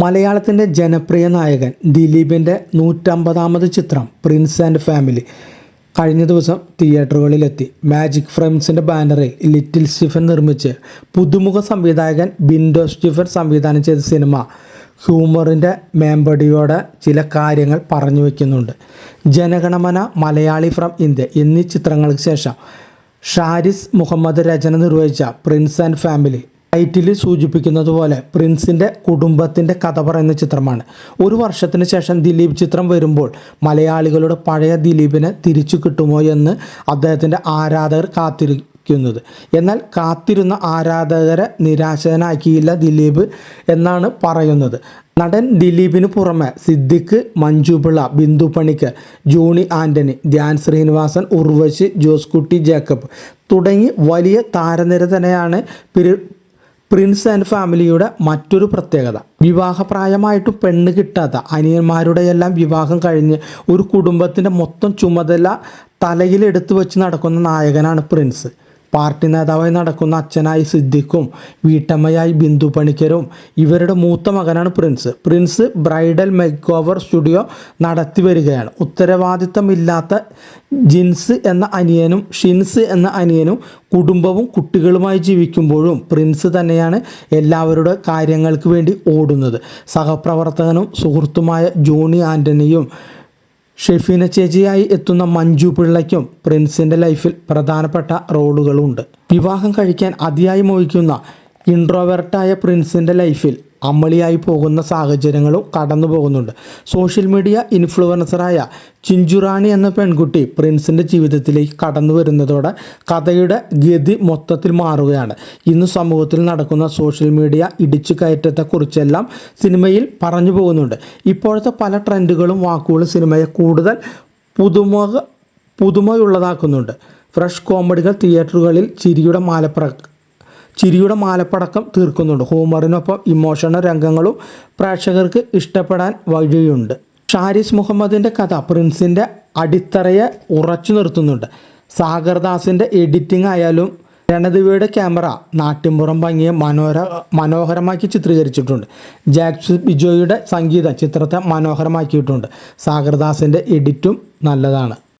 മലയാളത്തിൻ്റെ ജനപ്രിയ നായകൻ ദിലീപിൻ്റെ 150ാമത് ചിത്രം പ്രിൻസ് ആൻഡ് ഫാമിലി കഴിഞ്ഞ ദിവസം തിയേറ്ററുകളിലെത്തി. മാജിക് ഫ്രെയിംസിൻ്റെ ബാനറിൽ ലിറ്റിൽ സ്റ്റീഫൻ നിർമ്മിച്ച് പുതുമുഖ സംവിധായകൻ ബിൻഡോ സ്റ്റീഫൻ സംവിധാനം ചെയ്ത സിനിമ ഹ്യൂമറിൻ്റെ മേമ്പടിയോടെ ചില കാര്യങ്ങൾ പറഞ്ഞു വയ്ക്കുന്നുണ്ട്. ജനഗണമന, മലയാളി ഫ്രം ഇന്ത്യ എന്നീ ചിത്രങ്ങൾക്ക് ശേഷം ഷാരിസ് മുഹമ്മദ് രചന നിർവഹിച്ച പ്രിൻസ് ആൻഡ് ഫാമിലി ടൈറ്റിൽ സൂചിപ്പിക്കുന്നത് പോലെ പ്രിൻസിൻ്റെ കുടുംബത്തിൻ്റെ കഥ പറയുന്ന ചിത്രമാണ്. ഒരു വർഷത്തിന് ശേഷം ദിലീപ് ചിത്രം വരുമ്പോൾ മലയാളികളുടെ പഴയ ദിലീപിനെ തിരിച്ചു കിട്ടുമോ എന്ന് അദ്ദേഹത്തിൻ്റെ ആരാധകർ കാത്തിരിക്കുന്നത്. എന്നാൽ കാത്തിരുന്ന ആരാധകരെ നിരാശനാക്കിയില്ല ദിലീപ് എന്നാണ് പറയുന്നത്. നടൻ ദിലീപിന് പുറമെ സിദ്ദിഖ്, മഞ്ജു പിള്ള, ബിന്ദു പണിക്കർ, ജോണി ആൻ്റണി, ധ്യാൻ ശ്രീനിവാസൻ, ഉർവശി, ജോസ്കുട്ടി ജേക്കബ് തുടങ്ങി വലിയ താരനിര തന്നെയാണ് പ്രിൻസ് ആൻഡ് ഫാമിലിയുടെ മറ്റൊരു പ്രത്യേകത. വിവാഹപ്രായമായിട്ട് പെണ്ണ് കിട്ടാത്ത അനിയന്മാരുടെയെല്ലാം വിവാഹം കഴിഞ്ഞ് ഒരു കുടുംബത്തിൻ്റെ മൊത്തം ചുമതല തലയിലെടുത്ത് വെച്ച് നടക്കുന്ന നായകനാണ് പ്രിൻസ്. പാർട്ടി നേതാവായി നടക്കുന്ന അച്ഛനായി സിദ്ദിഖും വീട്ടമ്മയായി ബിന്ദു പണിക്കരും ഇവരുടെ മൂത്ത മകനാണ് Prince bridal make over studio നടത്തി വരികയാണ്. ഉത്തരവാദിത്തമില്ലാത്ത ജിൻസ് എന്ന അനിയനും ഷിൻസ് എന്ന അനിയനും കുടുംബവും കുട്ടികളുമായി ജീവിക്കുമ്പോഴും പ്രിൻസ് തന്നെയാണ് എല്ലാവരുടെ കാര്യങ്ങൾക്ക് വേണ്ടി ഓടുന്നത്. സഹപ്രവർത്തകനും സുഹൃത്തുമായ ജോണി ആൻ്റണിയും ഷെഫീന ചേച്ചിയായി എത്തുന്ന മഞ്ജു പിള്ളയ്ക്കും പ്രിൻസിൻ്റെ ലൈഫിൽ പ്രധാനപ്പെട്ട റോളുകളുണ്ട്. വിവാഹം കഴിക്കാൻ അതിയായി മോഹിക്കുന്ന ഇൻട്രോവേർട്ടായ പ്രിൻസിൻ്റെ ലൈഫിൽ അമ്മളിയായി പോകുന്ന സാഹചര്യങ്ങളും കടന്നു പോകുന്നുണ്ട്. സോഷ്യൽ മീഡിയ ഇൻഫ്ലുവൻസറായ ചിഞ്ചുറാണി എന്ന പെൺകുട്ടി പ്രിൻസിൻ്റെ ജീവിതത്തിലേക്ക് കടന്നു വരുന്നതോടെ കഥയുടെ ഗതി മൊത്തത്തിൽ മാറുകയാണ്. ഇന്ന് സമൂഹത്തിൽ നടക്കുന്ന സോഷ്യൽ മീഡിയ ഇടിച്ചു കയറ്റത്തെക്കുറിച്ചെല്ലാം സിനിമയിൽ പറഞ്ഞു പോകുന്നുണ്ട്. ഇപ്പോഴത്തെ പല ട്രെൻഡുകളും വാക്കുകളും സിനിമയെ കൂടുതൽ പുതുമയുള്ളതാക്കുന്നുണ്ട്. ഫ്രഷ് കോമഡികൾ തിയേറ്ററുകളിൽ ചിരിയുടെ മാലപ്പടക്കം തീർക്കുന്നുണ്ട്. ഹ്യൂമറിനൊപ്പം ഇമോഷണൽ രംഗങ്ങളും പ്രേക്ഷകർക്ക് ഇഷ്ടപ്പെടാൻ വഴിയുണ്ട്. ഷാരിസ് മുഹമ്മദിൻ്റെ കഥ പ്രിൻസിൻ്റെ അടിത്തറയെ ഉറച്ചു നിർത്തുന്നുണ്ട്. സാഗർദാസിൻ്റെ എഡിറ്റിംഗ് ആയാലും രണദിവയുടെ ക്യാമറ നാട്ടിൻപുറം ഭംഗിയെ മനോഹരമാക്കി ചിത്രീകരിച്ചിട്ടുണ്ട്. ജാക്സ് ബിജോയുടെ സംഗീതം ചിത്രത്തെ മനോഹരമാക്കിയിട്ടുണ്ട്. സാഗർദാസിൻ്റെ എഡിറ്റും നല്ലതാണ്.